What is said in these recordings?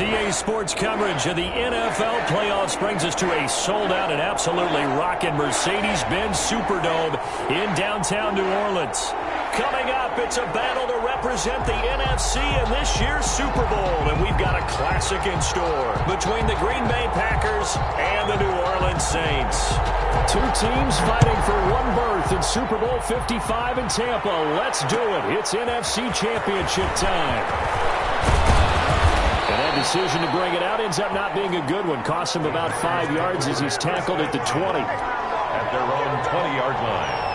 EA Sports coverage of the NFL playoffs brings us to a sold-out and absolutely rocking Mercedes-Benz Superdome in downtown New Orleans. Coming up, it's a battle to represent the NFC in this year's Super Bowl, and we've got a classic in store between the Green Bay Packers and the New Orleans Saints. Two teams fighting for one berth in Super Bowl 55 in Tampa. Let's do it. It's NFC Championship time. And that decision to bring it out ends up not being a good one. Costs him about 5 yards as he's tackled at the 20. At their own 20-yard line.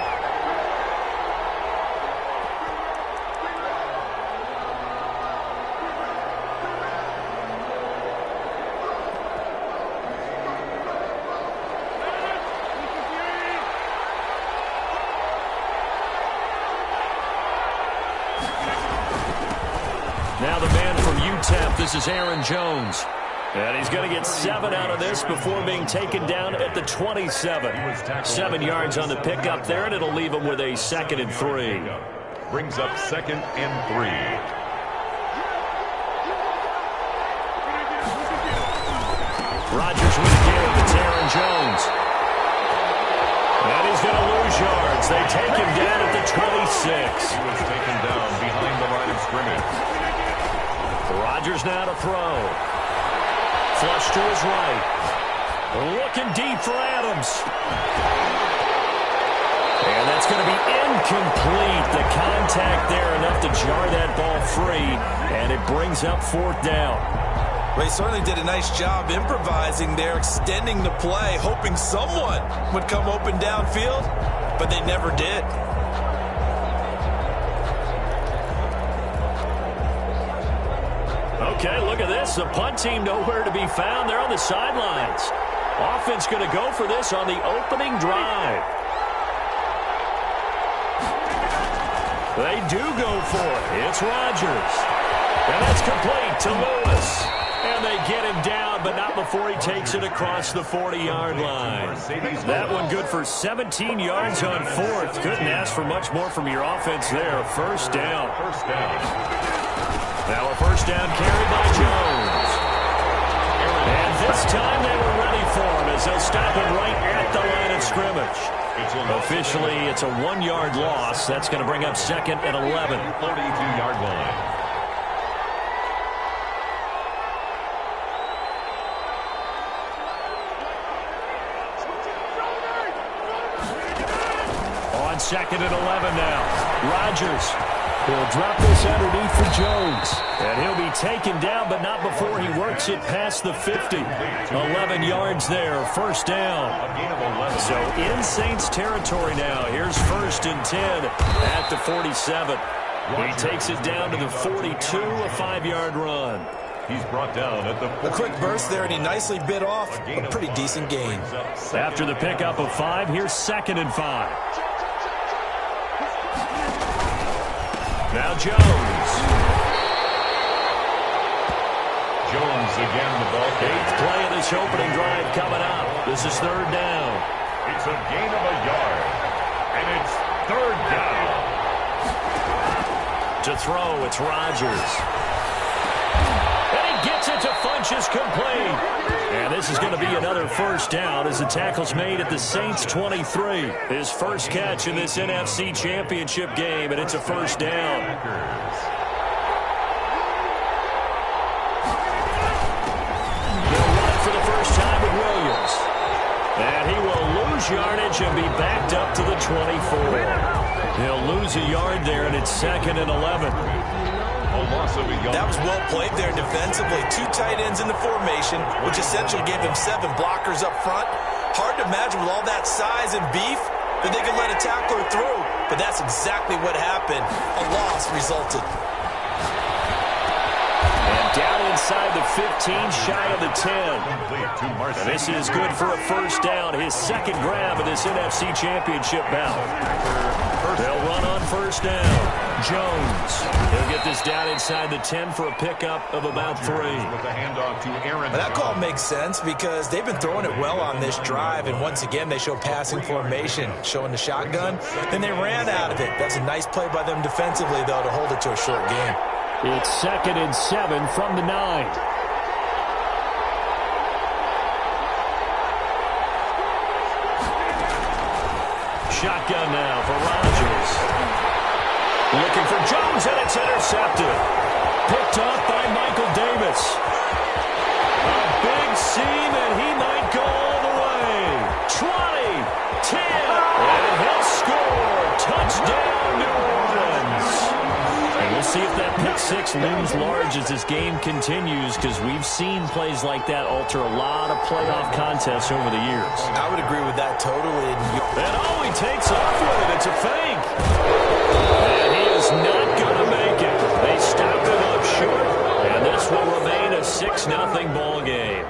Now the man from UTEP, this is Aaron Jones. And he's going to get 7 out of this before being taken down at the 27. 7 yards on the pickup there, and it'll leave him with a 2nd and 3. Brings up 2nd and 3. Rodgers with a give. It's Aaron Jones. And he's going to lose yards. They take him down at the 26. He was taken down behind the line of scrimmage. Rodgers now to throw. Flush to his right. Looking deep for Adams. And that's going to be incomplete. The contact there enough to jar that ball free. And it brings up 4th down. Well, he certainly did a nice job improvising there, extending the play, hoping someone would come open downfield, but they never did. Okay, look at this. The punt team nowhere to be found. They're on the sidelines. Offense going to go for this on the opening drive. They do go for it. It's Rodgers. And that's complete to Lewis. And they get him down, but not before he takes it across the 40-yard line. That one good for 17 yards on 4th. Couldn't ask for much more from your offense there. First down. Now a first down carry by Jones. And this time they were ready for him as they'll stop him right at the line of scrimmage. Officially, it's a 1-yard loss. That's going to bring up 2nd and 11. 42-yard line. On 2nd and 11 now. Rodgers. He'll drop this underneath for Jones. And he'll be taken down, but not before he works it past the 50. 11 yards there, first down. So in Saints territory now. Here's 1st and 10 at the 47. He takes it down to the 42, a 5-yard run. He's brought down at the 40. A quick burst there, and he nicely bit off a pretty decent gain. After the pickup of 5, here's 2nd and 5. Now Jones. Jones again, the ball. 8th play of this opening drive coming up. This is 3rd down. It's a gain of a yard. And it's 3rd down. To throw, it's Rodgers. And he gets it to Funchess complete. And this is going to be another first down as the tackle's made at the Saints 23. His first catch in this NFC Championship game, and it's a first down. They'll run it for the first time with Williams. And he will lose yardage and be backed up to the 24. He'll lose a yard there, and it's 2nd and 11. That was well played there defensively. 2 tight ends in the formation, which essentially gave him 7 blockers up front. Hard to imagine with all that size and beef that they could let a tackler through, but that's exactly what happened. A loss resulted. And down inside the 15, shy of the 10. And this is good for a first down. His 2nd grab of this NFC Championship bout. They'll run on first down. Jones. He'll get this down inside the 10 for a pickup of about 3. With the handoff to Aaron. That call makes sense because they've been throwing it well on this drive, and once again they show passing formation, showing the shotgun. Then they ran out of it. That's a nice play by them defensively, though, to hold it to a short game. It's 2nd and 7 from the 9. shotgun now for Rodgers. Looking for Jones, and it's intercepted. Picked up by Michael Davis. A big seam, and he might go all the way. 20, 10, and he'll score. Touchdown, New Orleans. And we'll see if that pick six looms large as this game continues, because we've seen plays like that alter a lot of playoff contests over the years. I would agree with that totally. And he takes off with it. It's a fake. And he is not going to make it. They stopped him up short, and this will remain a 6-0 ball game.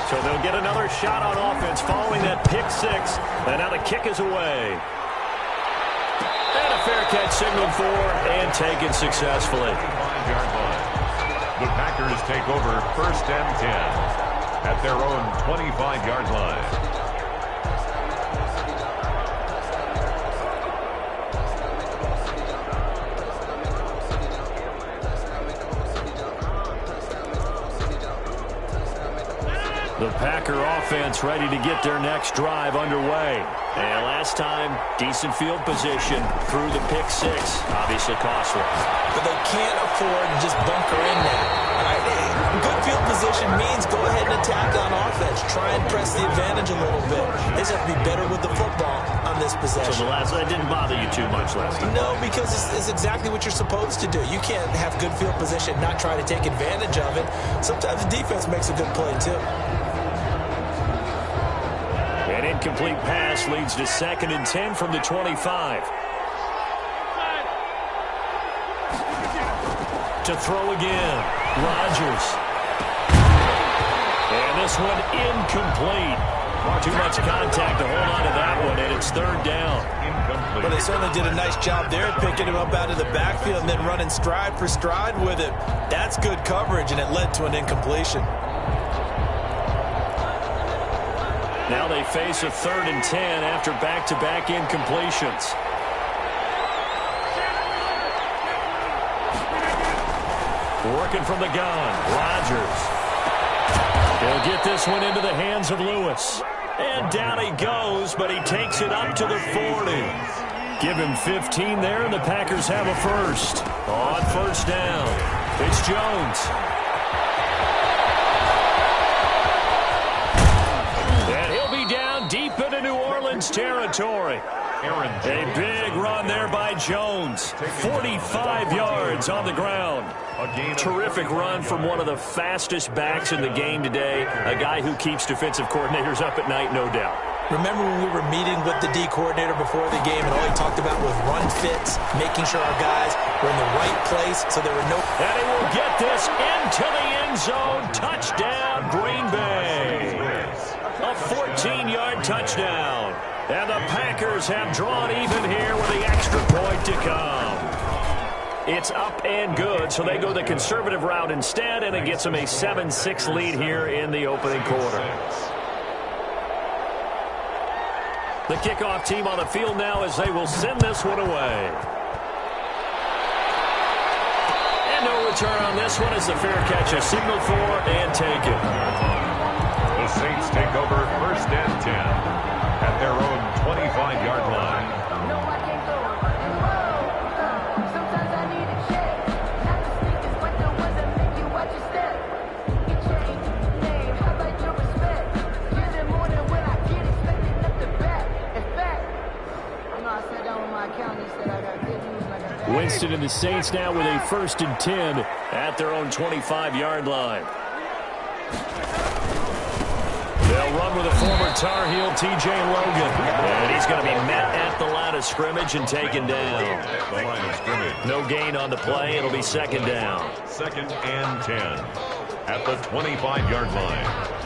So they'll get another shot on offense following that pick six. And now the kick is away. And a fair catch signaled for and taken successfully. 5-yard line. The Packers take over 1st and 10 at their own 25-yard line. The Packer offense ready to get their next drive underway. And last time, decent field position through the pick six. Obviously costly. But they can't afford to just bunker in now. Right? Good field position means go ahead and attack on offense. Try and press the advantage a little bit. They just have to be better with the football on this possession. So that didn't bother you too much last time? No, because it's exactly what you're supposed to do. You can't have good field position, not try to take advantage of it. Sometimes the defense makes a good play, too. An incomplete pass leads to 2nd and 10 from the 25. To throw again, Rodgers. And this one incomplete. Too much contact to hold on to that one, and it's 3rd down. Well, they certainly did a nice job there picking him up out of the backfield and then running stride for stride with him. That's good coverage, and it led to an incompletion. Now they face a 3rd and 10 after back-to-back incompletions. Working from the gun, Rodgers. He'll get this one into the hands of Lewis. And down he goes, but he takes it up to the 40. Give him 15 there, and the Packers have a first. On 1st down, it's Jones. And he'll be down deep into New Orleans territory. A big run there by Jones. 45 yards on the ground. Terrific run from one of the fastest backs in the game today. A guy who keeps defensive coordinators up at night, no doubt. Remember when we were meeting with the D coordinator before the game, and all he talked about was run fits, making sure our guys were in the right place so there were no... And he will get this into the end zone. Touchdown, Green Bay. A 14-yard touchdown. And the Packers have drawn even here with the extra point to come. It's up and good, so they go the conservative route instead, and it gets them a 7-6 lead here in the opening quarter. The kickoff team on the field now as they will send this one away. And no return on this one as the fair catch is signaled for and taken. The Saints take over 1st and 10 at their own 25-yard line. Winston and the Saints now with a 1st and 10 at their own 25-yard line. They'll run with a former Tar Heel, T.J. Logan. And he's going to be met at the line of scrimmage and taken down. No gain on the play. It'll be 2nd down. 2nd and 10 at the 25-yard line.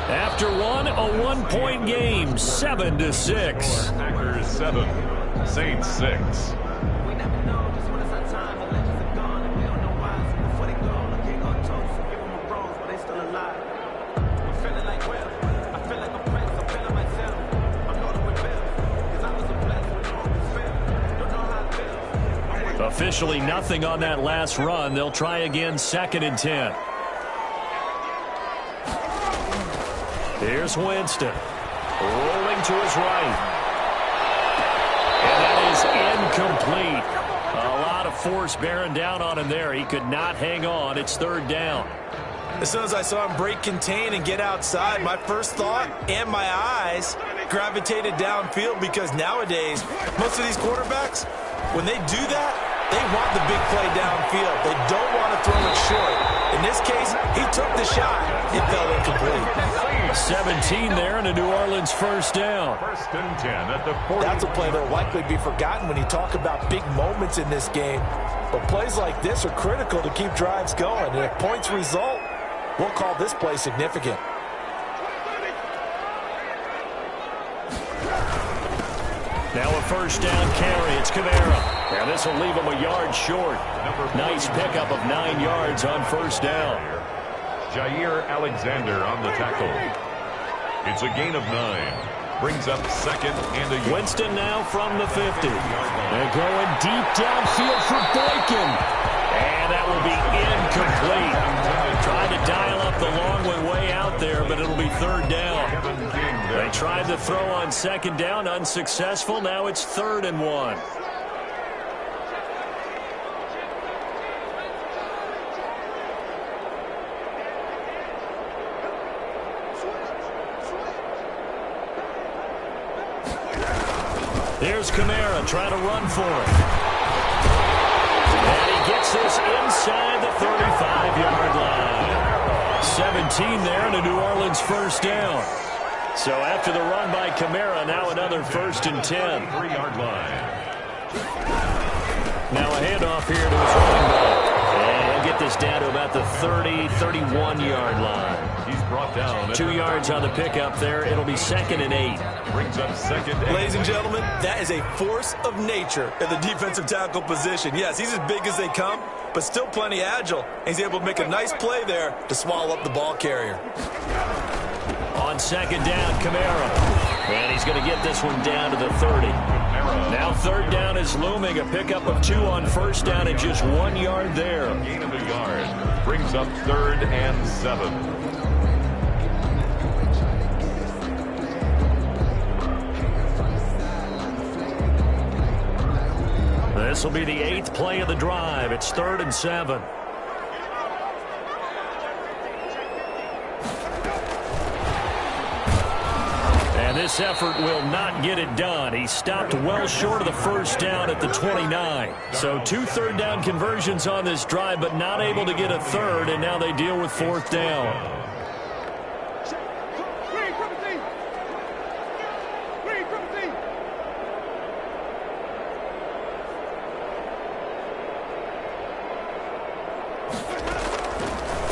After a one-point game, 7-6. Packers 7, Saints 6. Officially nothing on that last run. They'll try again, 2nd and 10. Here's Winston. Rolling to his right. And that is incomplete. A lot of force bearing down on him there. He could not hang on. It's 3rd down. As soon as I saw him break contain and get outside, my first thought and my eyes gravitated downfield, because nowadays, most of these quarterbacks, when they do that, they want the big play downfield. They don't want to throw it short. In this case, he took the shot. It fell incomplete. 17 there and a New Orleans 1st down. 1st and 10 at the 40. That's a play that will likely be forgotten when you talk about big moments in this game. But plays like this are critical to keep drives going. And if points result, we'll call this play significant. Now a 1st down carry. It's Kamara. And this will leave him a yard short. Nice pickup of 9 yards on 1st down. Jair Alexander on the tackle. It's a gain of 9. Brings up 2nd and a... Winston now from the 50. They're going deep downfield for Boykin. And that will be incomplete. Trying to dial up the long one way out there, but it'll be 3rd down. They tried to throw on 2nd down, unsuccessful. Now it's 3rd and 1. Here's Kamara trying to run for it. And he gets this inside the 35-yard line. 17 there and a New Orleans 1st down. So after the run by Kamara, now another 1st and 10. 3-yard line. Now a handoff here to his running back. And he'll get this down to about the 30, 31-yard line. He's brought down. 2 yards on the pickup there. It'll be 2nd and 8. Brings up 2nd and 8. Ladies and gentlemen, that is a force of nature at the defensive tackle position. Yes, he's as big as they come, but still plenty agile. And he's able to make a nice play there to swallow up the ball carrier. On 2nd down, Kamara. And he's going to get this one down to the 30. Now 3rd down is looming. A pickup of 2 on 1st down and just 1 yard there. Gain of a yard. Brings up 3rd and 7. This will be the 8th play of the drive. It's 3rd and 7. And this effort will not get it done. He stopped well short of the 1st down at the 29. So 2 3rd down conversions on this drive, but not able to get a 3rd, and now they deal with 4th down.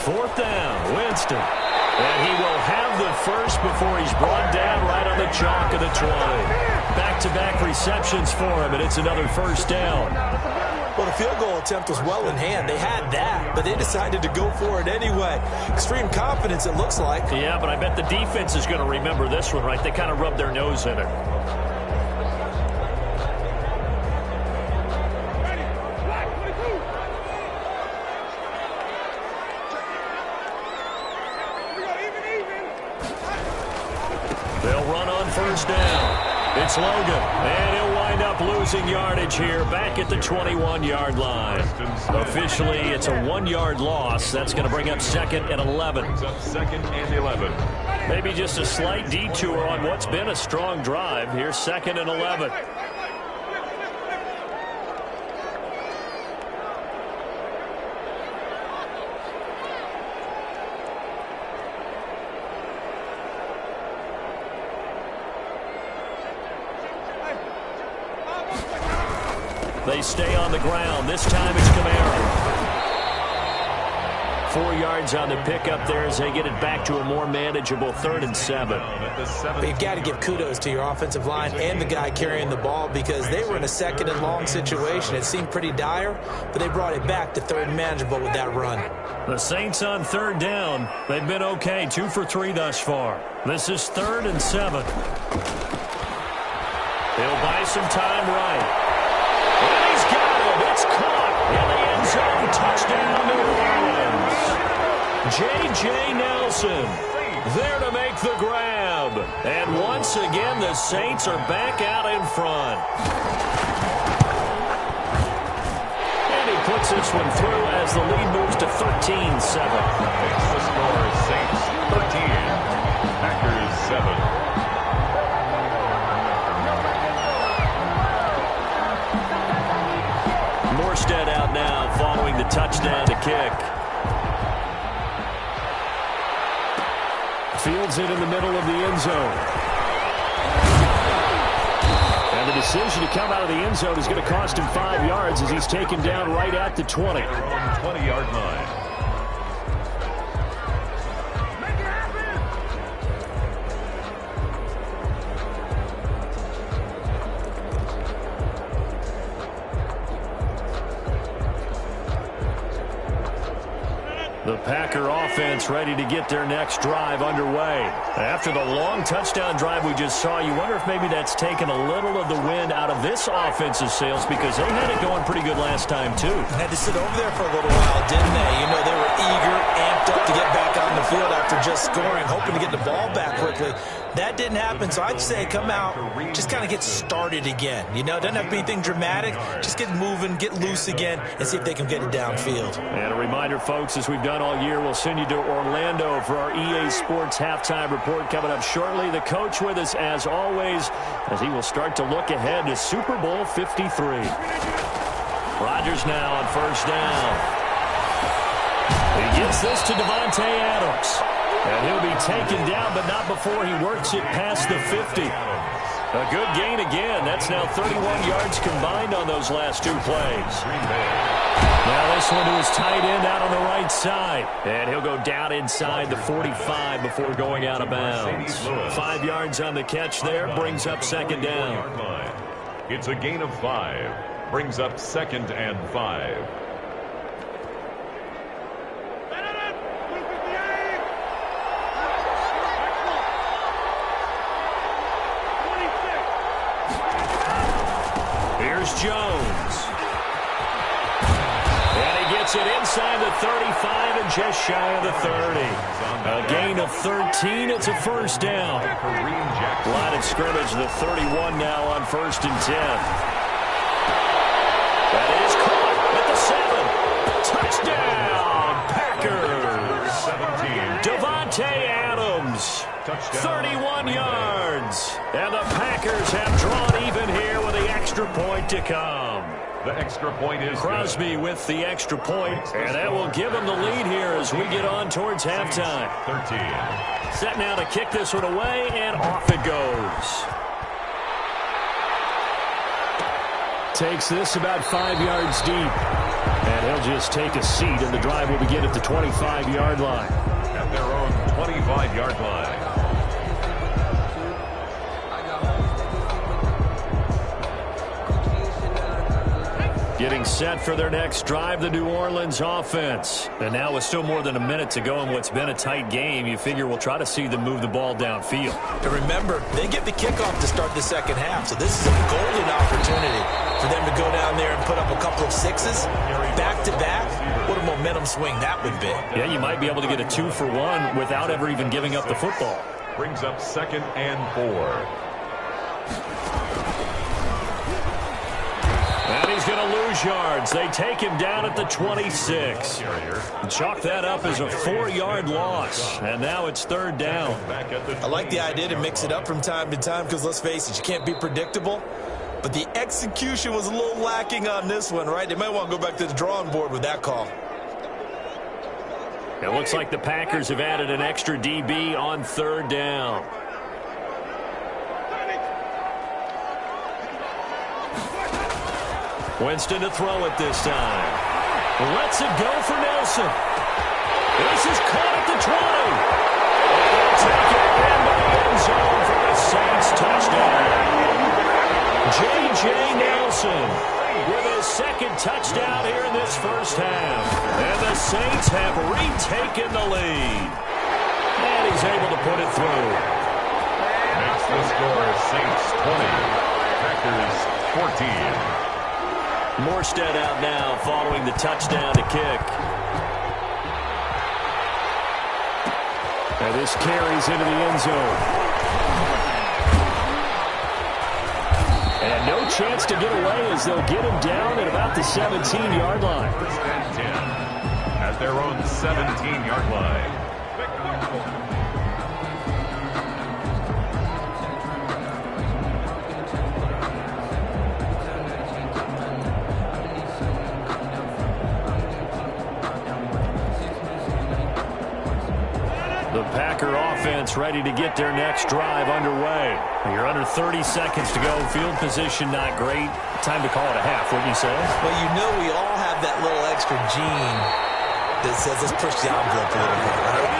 Fourth down, Winston. And he will have the first before he's brought down right on the chalk of the 20. Back-to-back receptions for him, and it's another 1st down. Well, the field goal attempt was well in hand. They had that, but they decided to go for it anyway. Extreme confidence, it looks like. Yeah, but I bet the defense is going to remember this one, right? They kind of rubbed their nose in it. They'll run on 1st down. It's Logan, and he'll wind up losing yardage here back at the 21-yard line. Officially, it's a 1-yard loss. That's going to bring up 2nd and 11. Brings up 2nd and 11. Maybe just a slight detour on what's been a strong drive. Here's 2nd and 11. They stay on the ground. This time it's Kamara. 4 yards on the pickup there as they get it back to a more manageable 3rd and 7. But you've got to give kudos to your offensive line and the guy carrying the ball because they were in a 2nd and long situation. It seemed pretty dire, but they brought it back to 3rd and manageable with that run. The Saints on 3rd down. They've been okay, 2 for 3 thus far. This is 3rd and 7. He'll buy some time right. And he's got him. It's Nelson there to make the grab. And once again, the Saints are back out in front. And he puts this one through as the lead moves to 13-7. Makes the score Saints 13, Packers 7. Morstead out now following the touchdown to kick. Fields it in the middle of the end zone. And the decision to come out of the end zone is going to cost him 5 yards as he's taken down right at the 20. 20-yard line. The Packer offense ready to get their next drive underway. After the long touchdown drive we just saw, you wonder if maybe that's taken a little of the wind out of this offensive sails because they had it going pretty good last time, too. Had to sit over there for a little while, didn't they? You know, they were eager, amped up to get back on the field after just scoring, hoping to get the ball back quickly. That didn't happen, so I'd say come out, just kind of get started again. You know, doesn't have to be anything dramatic. Just get moving, get loose again, and see if they can get it downfield. And a reminder, folks, as we've done all year, we'll send you to Orlando for our EA Sports halftime report coming up shortly. The coach with us, as always, as he will start to look ahead to Super Bowl 53. Rodgers now on first down. He gets this to Davante Adams. And he'll be taken down, but not before he works it past the 50. A good gain again. That's now 31 yards combined on those last 2 plays. Now this one to his tight end out on the right side. And he'll go down inside the 45 before going out of bounds. 5 yards on the catch there. Brings up second down. It's a gain of 5. Brings up 2nd and 5. Jones. And he gets it inside the 35 and just shy of the 30. A gain of 13. It's a first down. Line of scrimmage, the 31 now on 1st and 10. That is caught at the 7. Touchdown, Packers. 17. Davante Adams. 31 yards. And the Packers have drawn even here with the extra point to come. The extra point is Crosby with the extra point, and that will give them the lead here as we get on towards halftime. 13. Set now to kick this one away, and off it goes. Takes this about 5 yards deep. And he'll just take a seat, and the drive will begin at the 25-yard line. At their own 25-yard line. Getting set for their next drive, the New Orleans offense. And now with still more than a minute to go in what's been a tight game, you figure we'll try to see them move the ball downfield. And remember, they get the kickoff to start the second half, so this is a golden opportunity for them to go down there and put up a couple of sixes back-to-back. What a momentum swing that would be. Yeah, you might be able to get a 2-for-1 without ever even giving up the football. Brings up 2nd and 4. And he's going to lose yards. They take him down at the 26. Chalk that up as a 4-yard loss. And now it's 3rd down. I like the idea to mix it up from time to time because, let's face it, you can't be predictable. But the execution was a little lacking on this one, right? They might want to go back to the drawing board with that call. It looks like the Packers have added an extra DB on 3rd down. Winston to throw it this time. Lets it go for Nelson. This is caught at the 20. Take it into the end zone for the Saints touchdown. J.J. Nelson with his 2nd touchdown here in this first half. And the Saints have retaken the lead. And he's able to put it through. Makes the score Saints 20, Packers 14. Morstead out now following the touchdown to kick. And this carries into the end zone. And no chance to get away as they'll get him down at about the 17-yard line. First and 10 at their own 17-yard line. The Packer offense ready to get their next drive underway. You're under 30 seconds to go. Field position not great. Time to call it a half, wouldn't you say? Well, you know we all have that little extra gene that says let's push the envelope a little bit, right?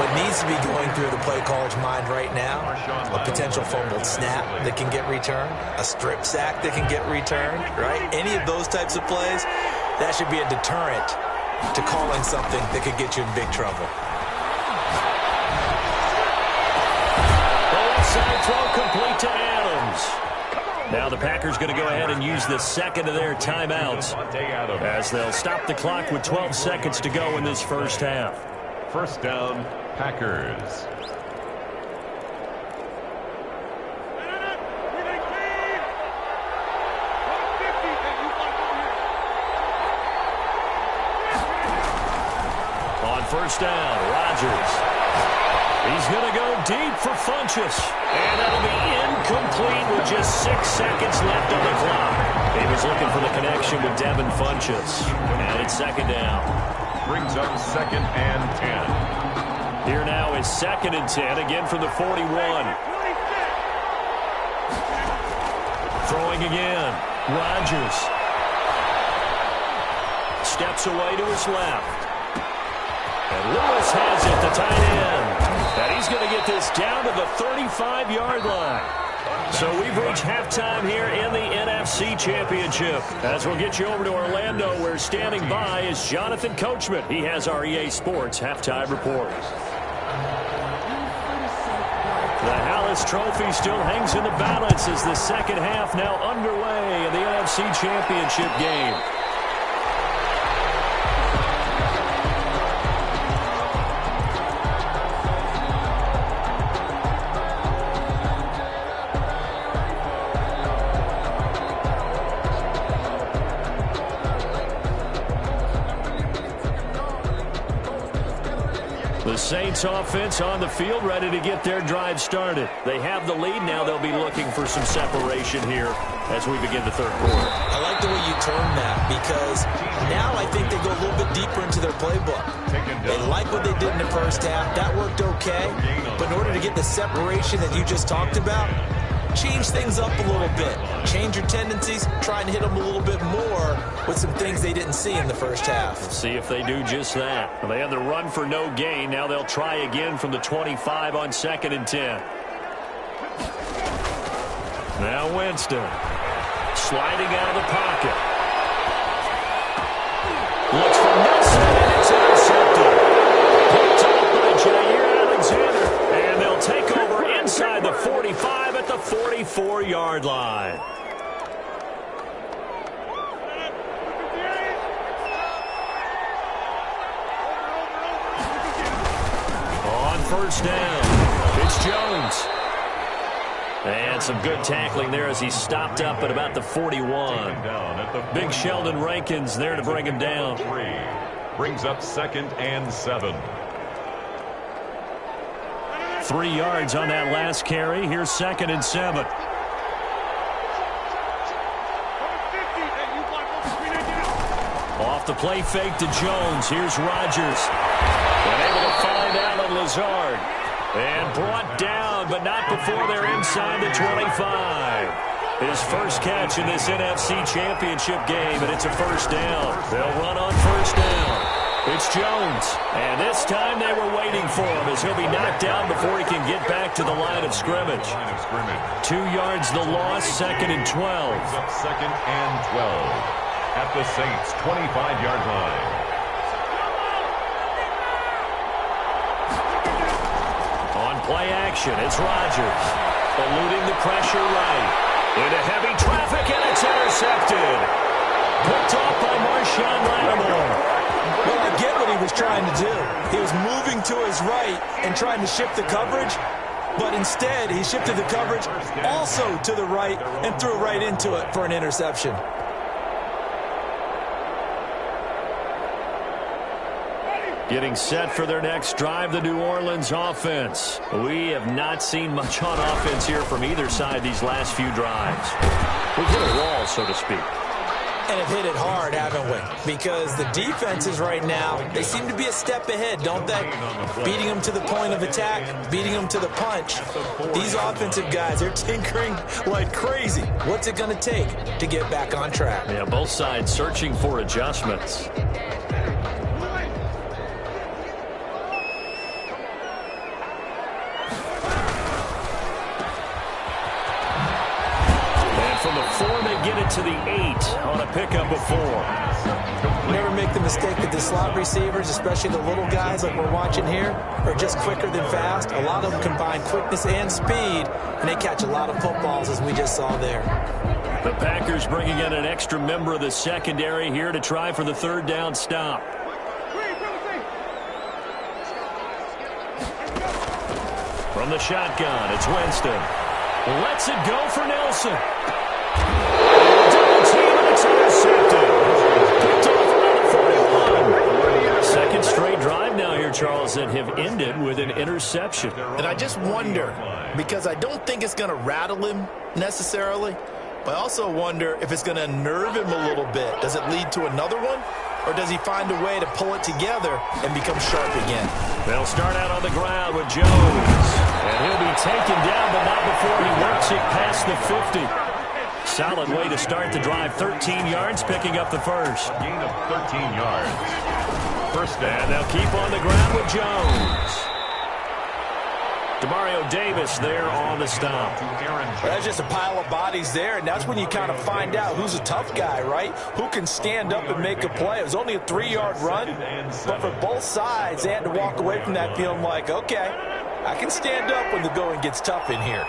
What needs to be going through the play caller's mind right now, a potential fumbled snap that can get returned, a strip sack that can get returned, right? Any of those types of plays, that should be a deterrent to calling something that could get you in big trouble. Side throw complete to Adams. Now the Packers going to go ahead and use the second of their timeouts as they'll stop the clock with 12 seconds to go in this first half. First down, Packers. On first down, Rodgers. He's going to go deep for Funchess. And that'll be incomplete with just 6 seconds left on the clock. He was looking for the connection with Devin Funchess. And it's second down. Brings up second and 10. Here now is second and 10, again from the 41. Throwing again. Rodgers. Steps away to his left. And Lewis has it, the tight end. And he's going to get this down to the 35-yard line. So we've reached halftime here in the NFC Championship. As we'll get you over to Orlando, where standing by is Jonathan Coachman. He has our EA Sports halftime report. The Hallis Trophy still hangs in the balance as the second half now underway in the NFC Championship game. The Saints offense on the field, ready to get their drive started. They have the lead. Now they'll be looking for some separation here as we begin the third quarter. I like the way you term that, because now I think they go a little bit deeper into their playbook. They like what they did in the first half. That worked okay. But in order to get the separation that you just talked about, change things up a little bit. Change your tendencies. Try and hit them a little bit more with some things they didn't see in the first half. Let's see if they do just that. Well, they had the run for no gain. Now they'll try again from the 25 on second and 10. Now Winston sliding out of the pocket. Looks for Nelson, and it's intercepted. Picked up by Jair Alexander. And they'll take over inside the 45 at the 44-yard line. On first down, it's Jones. And some good tackling there as he stopped up at about the 41. Big Sheldon Rankins there to bring him down. Brings up second and 7. 3 yards on that last carry. Here's second and 7. Off the play fake to Jones. Here's Rodgers. And able to find out on Lazard. And brought down, but not before they're inside the 25. His first catch in this NFC Championship game, and it's a first down. They'll run on first down. It's Jones. And this time they were waiting for him as he'll be knocked down before he can get back to the line of scrimmage. 2 yards the loss, second and 12. Up second and 12 at the Saints' 25-yard line. On play action, it's Rodgers. Eluding the pressure right. Into heavy traffic, and it's intercepted. Picked off by Marshawn Lattimore. Well, I get what he was trying to do. He was moving to his right and trying to shift the coverage, but instead he shifted the coverage also to the right and threw right into it for an interception. Getting set for their next drive, the New Orleans offense. We have not seen much on offense here from either side these last few drives. We've hit a wall, so to speak. And have hit it hard, haven't we? Because the defenses right now, they seem to be a step ahead, don't they? Beating them to the point of attack, beating them to the punch. These offensive guys, they're tinkering like crazy. What's it going to take to get back on track? Yeah, both sides searching for adjustments. From the 4, they get it to the 8 on a pickup of 4. Never make the mistake that the slot receivers, especially the little guys like we're watching here, are just quicker than fast. A lot of them combine quickness and speed, and they catch a lot of footballs, as we just saw there. The Packers bringing in an extra member of the secondary here to try for the 3rd down stop. From the shotgun, it's Winston. Lets it go for Nelson. Double team, and it's intercepted. Picked off around the 41. Second straight drive now here, Charles, that have ended with an interception. And I just wonder, because I don't think it's going to rattle him necessarily, but I also wonder if it's going to unnerve him a little bit. Does it lead to another one? Or does he find a way to pull it together and become sharp again? They'll start out on the ground with Jones. And he'll be taken down, but not before he works it past the 50. Solid way to start the drive. 13 yards, picking up the first. Gain of 13 yards. First down. And they'll keep on the ground with Jones. Demario Davis there on the stop. That's just a pile of bodies there, and that's when you kind of find out who's a tough guy, right? Who can stand up and make a play. It was only a 3-yard run, but for both sides, they had to walk away from that feeling like, okay, I can stand up when the going gets tough in here.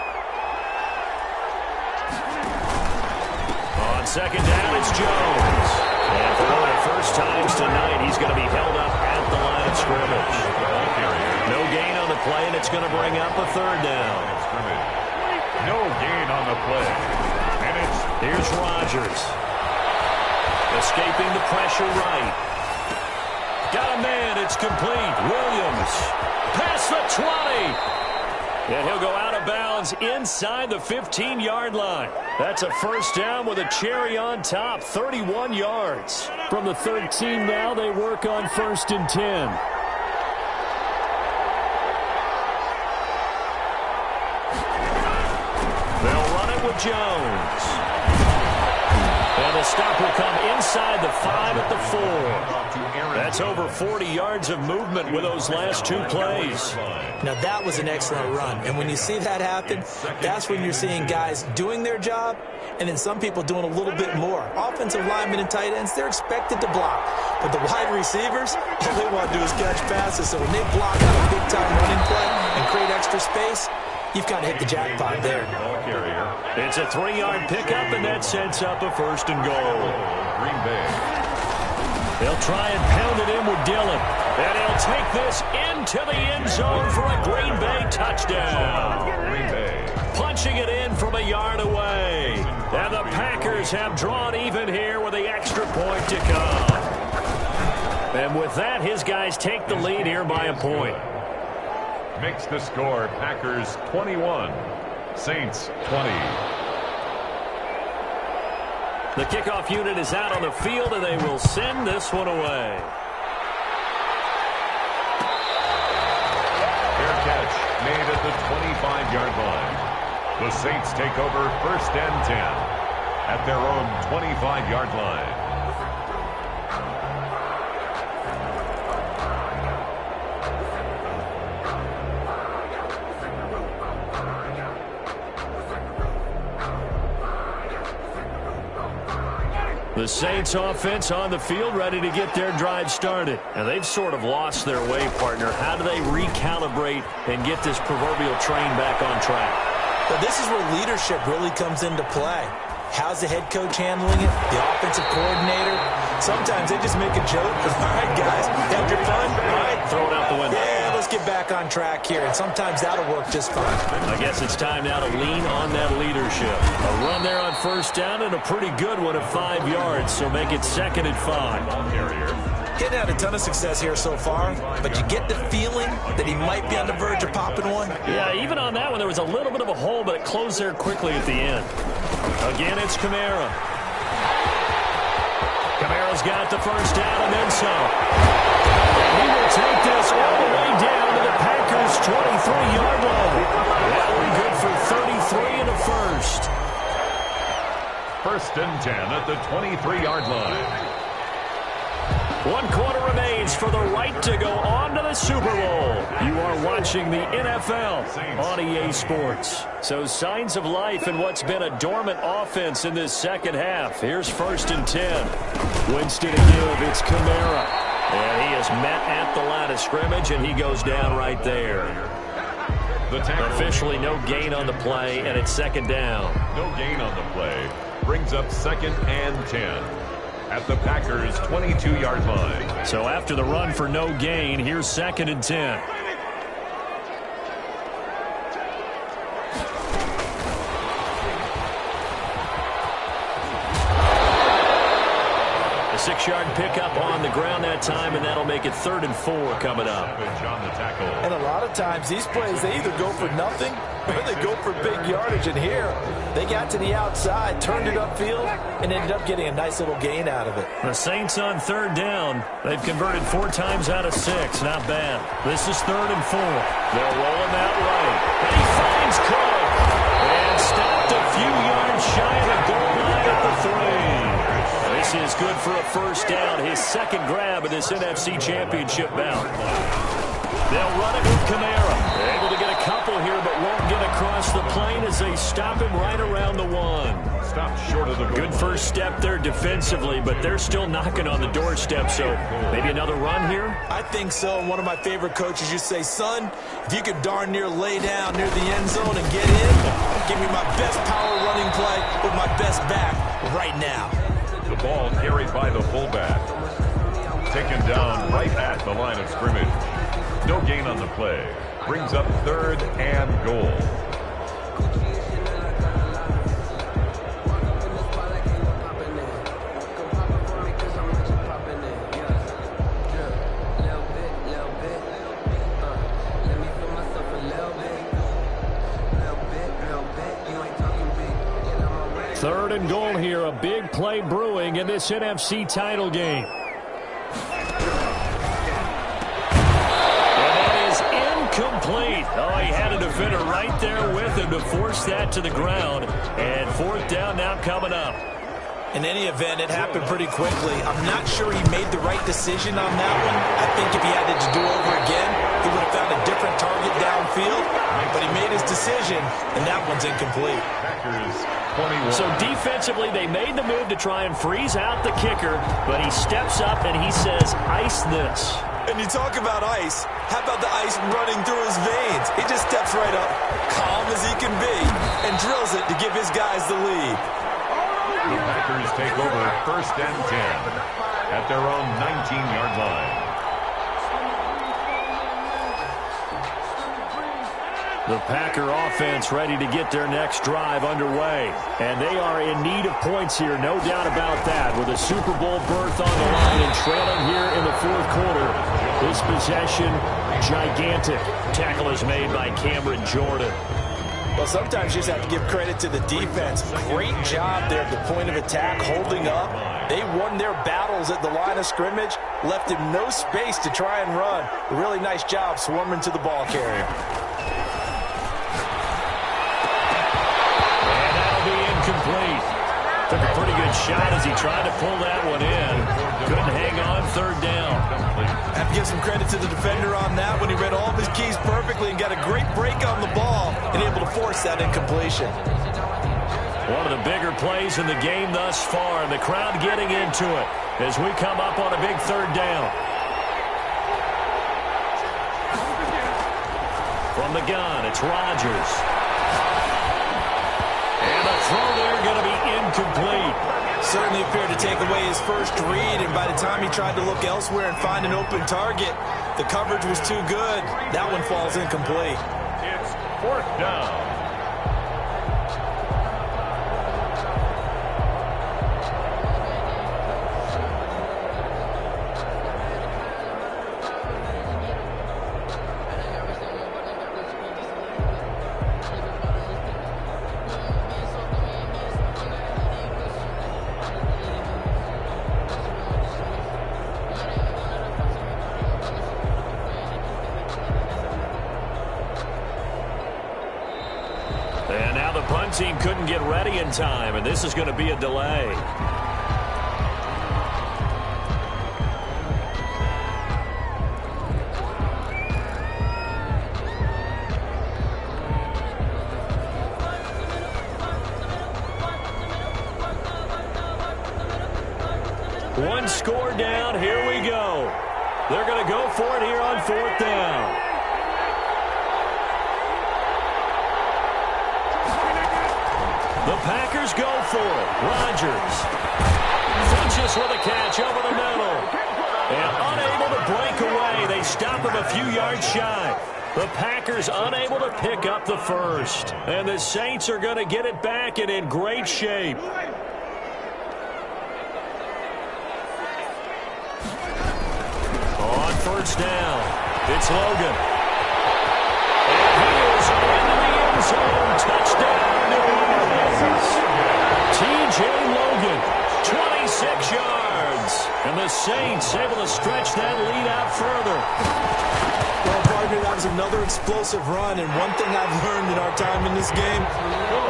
On second down, it's Jones. And for one of the first times tonight, he's going to be held up at the line of scrimmage. No gain on the play, and it's going to bring up a 3rd down. No gain on the play. And here's Rodgers. Escaping the pressure right. Got a man, it's complete. Williams. Past the 20. And he'll go out of bounds inside the 15-yard line. That's a first down with a cherry on top, 31 yards. From the 13 now, they work on 1st and 10. They'll run it with Jones. And the stop will come inside the 5 at the 4. That's over 40 yards of movement with those last 2 plays. Now, that was an excellent run. And when you see that happen, that's when you're seeing guys doing their job and then some people doing a little bit more. Offensive linemen and tight ends, they're expected to block. But the wide receivers, all they want to do is catch passes. So when they block out a big-time running play and create extra space, you've got to hit the jackpot there. It's a 3-yard pickup, and that sets up a 1st and goal. Green Bay. They'll try and pound it in with Dillon. And he'll take this into the end zone for a Green Bay touchdown. Green Bay. Punching it in from a yard away. And the Packers have drawn even here with the extra point to come. And with that, his guys take the lead here by a point. Makes the score Packers 21, Saints 20. The kickoff unit is out on the field, and they will send this one away. Fair catch made at the 25-yard line. The Saints take over 1st and 10 at their own 25-yard line. The Saints offense on the field ready to get their drive started. And they've sort of lost their way, partner. How do they recalibrate and get this proverbial train back on track? Well, this is where leadership really comes into play. How's the head coach handling it? The offensive coordinator? Sometimes they just make a joke. All right, guys, had your fun? All right. Throw it out the window. Yeah, let's get back on track here, and sometimes that'll work just fine. I guess it's time now to lean on that leadership. A run there on first down and a pretty good one at 5 yards, so make it 2nd and 5. Getting had a ton of success here so far, but you get the feeling that he might be on the verge of popping one. Yeah, even on that one, there was a little bit of a hole, but it closed there quickly at the end. Again, it's Kamara. Kamara's got the first down and then some. He will take this all the way down to the Packers' 23-yard line. That one good for 33 in the first. 1st and 10 at the 23-yard line. 1 quarter remains for the right to go on to the Super Bowl. You are watching the NFL on EA Sports. So signs of life in what's been a dormant offense in this second half. Here's 1st and 10. Winston to give. It's Kamara. And he is met at the line of scrimmage, and he goes down right there. Officially no gain on the play, and it's 2nd down. No gain on the play. Brings up 2nd and 10. At the Packers' 22-yard line. So after the run for no gain, here's 2nd and 10. A 6-yard pickup on the ground that time, and that'll make it 3rd and 4 coming up. And a lot of times these plays, they either go for nothing or they go for big yardage. And here, they got to the outside, turned it upfield, and ended up getting a nice little gain out of it. The Saints on 3rd down. They've converted 4 times out of 6. Not bad. This is 3rd and 4. They'll roll him out right. And he finds Cook. And stopped a few yards shy of the goal line at the 3. This is good for a first down. His 2nd grab of this NFC Championship bout. They'll run it with Kamara. They're able to get a couple here, but won't get across the plane as they stop him right around the 1. Stopped short of the goal. Good first step there defensively, but they're still knocking on the doorstep, so maybe another run here? I think so. And one of my favorite coaches used to say, son, if you could darn near lay down near the end zone and get in, give me my best power running play with my best back right now. The ball carried by the fullback. Taken down right at the line of scrimmage. No gain on the play. Brings up 3rd and goal. Third and goal here. A big play brewing in this NFC title game. Complete. Oh, he had a defender right there with him to force that to the ground. And 4th down now coming up. In any event, it happened pretty quickly. I'm not sure he made the right decision on that one. I think if he had it to do over again, he would have found a different target downfield. But he made his decision, and that one's incomplete. So defensively, they made the move to try and freeze out the kicker, but he steps up and he says, ice this. And you talk about ice. How about the ice running through his veins? He just steps right up, calm as he can be, and drills it to give his guys the lead. The Packers take over 1st and 10 at their own 19-yard line. The Packer offense ready to get their next drive underway. And they are in need of points here, no doubt about that. With a Super Bowl berth on the line and trailing here in the 4th quarter. This possession, gigantic. Tackle is made by Cameron Jordan. Well, sometimes you just have to give credit to the defense. Great job there at the point of attack, holding up. They won their battles at the line of scrimmage, left him no space to try and run. A really nice job swarming to the ball carrier. Complete. Took a pretty good shot as he tried to pull that one in. Couldn't hang on 3rd down. Have to give some credit to the defender on that when he read all of his keys perfectly and got a great break on the ball and able to force that incompletion. One of the bigger plays in the game thus far, and the crowd getting into it as we come up on a big 3rd down. From the gun, it's Rodgers. And the throw there going to be incomplete. Certainly appeared to take away his first read, and by the time he tried to look elsewhere and find an open target, the coverage was too good. That one falls incomplete. It's 4th down. And now the punt team couldn't get ready in time, and this is going to be a delay. One score down. Here we go. They're going to go for it here on 4th down. The Packers go for it. Rodgers finishes with a catch over the middle. And unable to break away. They stop him a few yards shy. The Packers unable to pick up the first. And the Saints are going to get it back and in great shape. On 1st down, it's Logan. And he is into the end zone. Touchdown, New Orleans. T.J. Logan, 26 yards. And the Saints able to stretch that lead out further. Well, partner, that was another explosive run, and one thing I've learned in our time in this game,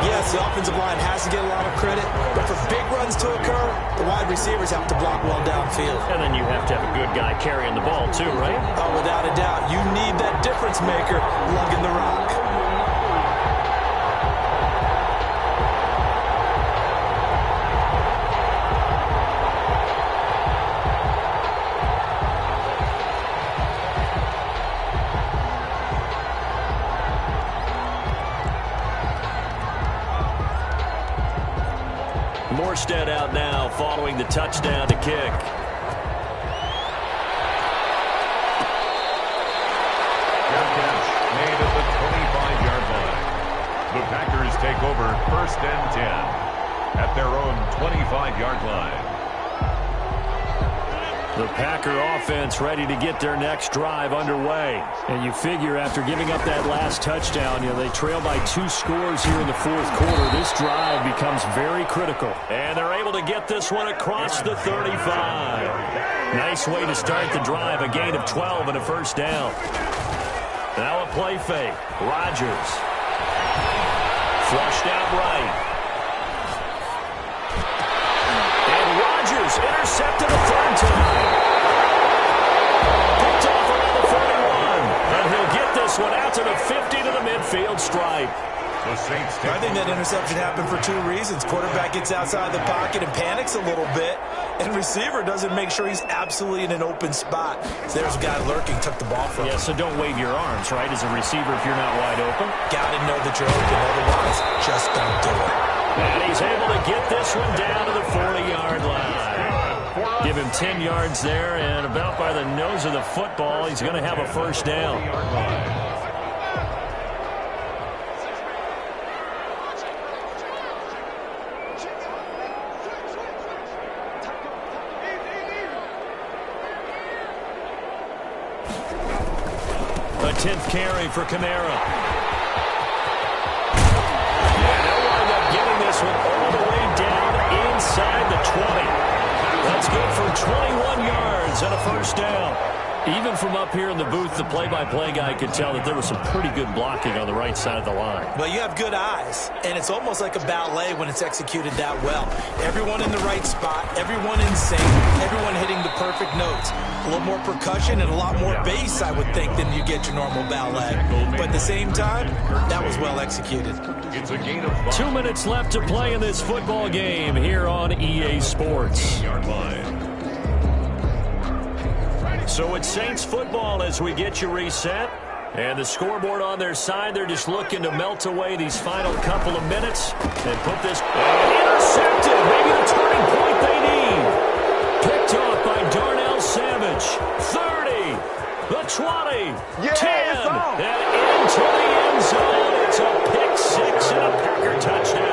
yes, the offensive line has to get a lot of credit, but for big runs to occur, the wide receivers have to block well downfield. And then you have to have a good guy carrying the ball too, right? Oh, without a doubt. You need that difference maker lugging the rock. Morstead out now following the touchdown to kick. Catch made at the 25-yard line. The Packers take over 1st and 10 at their own 25-yard line. The Packer offense ready to get their next drive underway. And you figure after giving up that last touchdown, they trail by 2 scores here in the 4th quarter. This drive becomes very critical. And they're able to get this one across the 35. Nice way to start the drive, a gain of 12 and a 1st down. Now a play fake. Rodgers. Flushed out right. And Rodgers intercepted a 3rd time. Picked off around the 41. And he'll get this one out to the 50 to the midfield stripe. I think that interception happened for 2 reasons. Quarterback gets outside the pocket and panics a little bit, and receiver doesn't make sure he's absolutely in an open spot. So there's a guy lurking, took the ball from him. Yeah, so don't wave your arms, right, as a receiver if you're not wide open. Got to know that you're open, otherwise just don't do it. And he's able to get this one down to the 40-yard line. Give him 10 yards there, and about by the nose of the football, he's going to have a 1st down. A 10th carry for Kamara. And they'll wind up getting this one all the way down inside the 20. That's good for 21 yards and a 1st down. Even from up here in the booth, the play-by-play guy could tell that there was some pretty good blocking on the right side of the line. Well, you have good eyes, and it's almost like a ballet when it's executed that well. Everyone in the right spot, everyone in sync, everyone hitting the perfect notes. A little more percussion and a lot more bass, I would think, than you get your normal ballet. But at the same time, that was well executed. It's a gain of 5. 2 minutes left to play in this football game here on EA Sports. Yard line. So it's Saints football as we get you reset. And the scoreboard on their side, they're just looking to melt away these final couple of minutes and put this Intercepted. Maybe the turning point they need. Picked off by Darnell Savage. 30. The 20. 10. And into the end zone. It's a pick six and a Packer touchdown.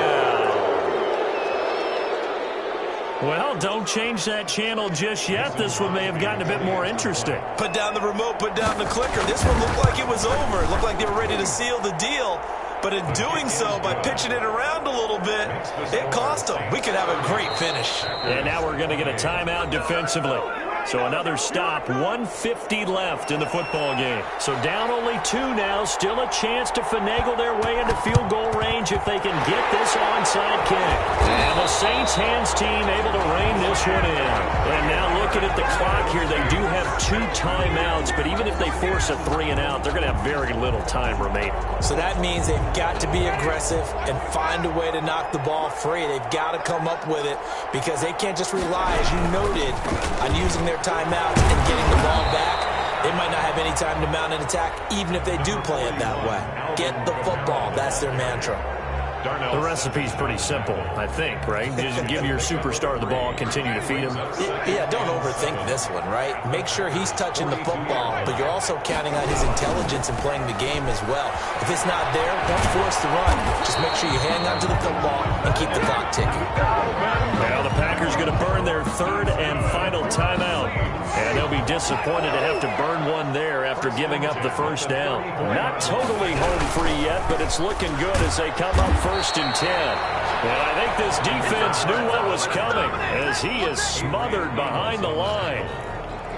Well, don't change that channel just yet. This one may have gotten a bit more interesting. Put down the remote, put down the clicker. This one looked like it was over. It looked like they were ready to seal the deal. But in doing so, by pitching it around a little bit, it cost them. We could have a great finish. And now we're going to get a timeout defensively. So another stop, 1:50 left in the football game. So down only 2 now, still a chance to finagle their way into field goal range if they can get this onside kick. And the Saints hands team able to rein this one in. And now looking at the clock here, they do have 2 timeouts, but even if they force a 3 and out, they're going to have very little time remaining. So that means they've got to be aggressive and find a way to knock the ball free. They've got to come up with it because they can't just rely, as you noted, on using their timeouts and getting the ball back. They might not have any time to mount an attack, even if they do play it that way. Get the football. That's their mantra. The recipe's pretty simple, I think, right? Just give your superstar the ball, continue to feed him. Yeah, don't overthink this one, right? Make sure he's touching the football, but you're also counting on his intelligence in playing the game as well. If it's not there, don't force the run. Just make sure you hang on to the football and keep the clock ticking. Now the Packers going to burn their 3rd and final timeout. And they'll be disappointed to have to burn one there after giving up the first down. Not totally home free yet, but it's looking good as they come up 1st and 10. And I think this defense knew what was coming as he is smothered behind the line.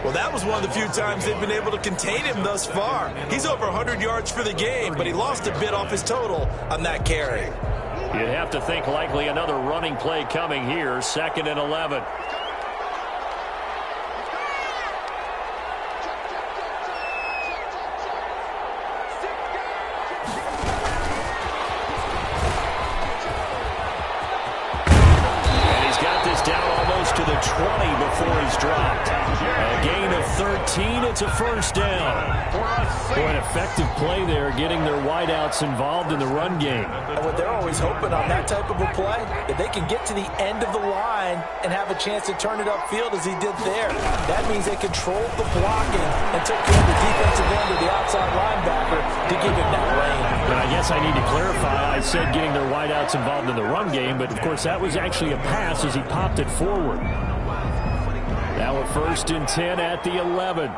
Well, that was one of the few times they've been able to contain him thus far. He's over 100 yards for the game, but he lost a bit off his total on that carry. You'd have to think likely another running play coming here, 2nd and 11. To the 20 before he's dropped. A gain of 13. It's a 1st down. Boy, an effective play there, getting their wideouts involved in the run game. And what they're always hoping on that type of a play, if they can get to the end of the line and have a chance to turn it upfield as he did there, that means they controlled the blocking and took care of the defensive end of the outside linebacker to give him that lane. And I guess I need to clarify, I said getting their wideouts involved in the run game, but of course that was actually a pass as he popped it forward. Now a 1st and 10 at the 11.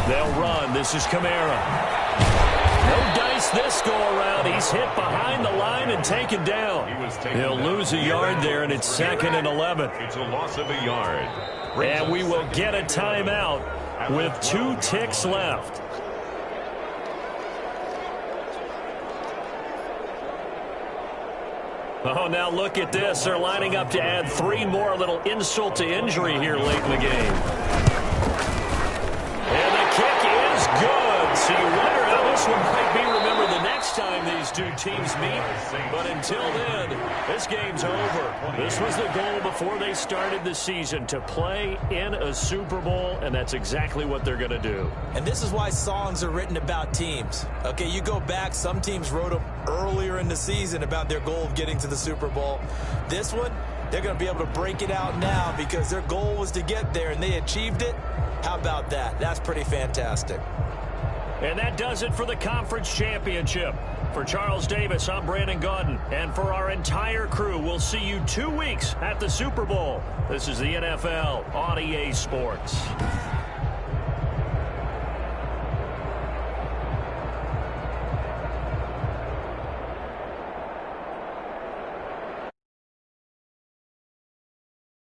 They'll run. This is Kamara. No dice this go around. He's hit behind the line and taken down. He'll lose a yard there, and it's 2nd and 11. It's a loss of a yard. And we will get a timeout with 2 ticks left. Oh, now look at this. They're lining up to add 3 more, a little insult to injury here late in the game. And the kick is good. So you wonder how this one might be remembered the next time these 2 teams meet. But until then, this game's over. This was the goal before they started the season, to play in a Super Bowl, and that's exactly what they're going to do. And this is why songs are written about teams. Okay, you go back, some teams wrote them earlier in the season about their goal of getting to the Super Bowl. This one, they're going to be able to break it out now because their goal was to get there, and they achieved it. How about that? That's pretty fantastic. And that does it for the conference championship. For Charles Davis, I'm Brandon Gaudin. And for our entire crew, we'll see you 2 weeks at the Super Bowl. This is the NFL on EA Sports.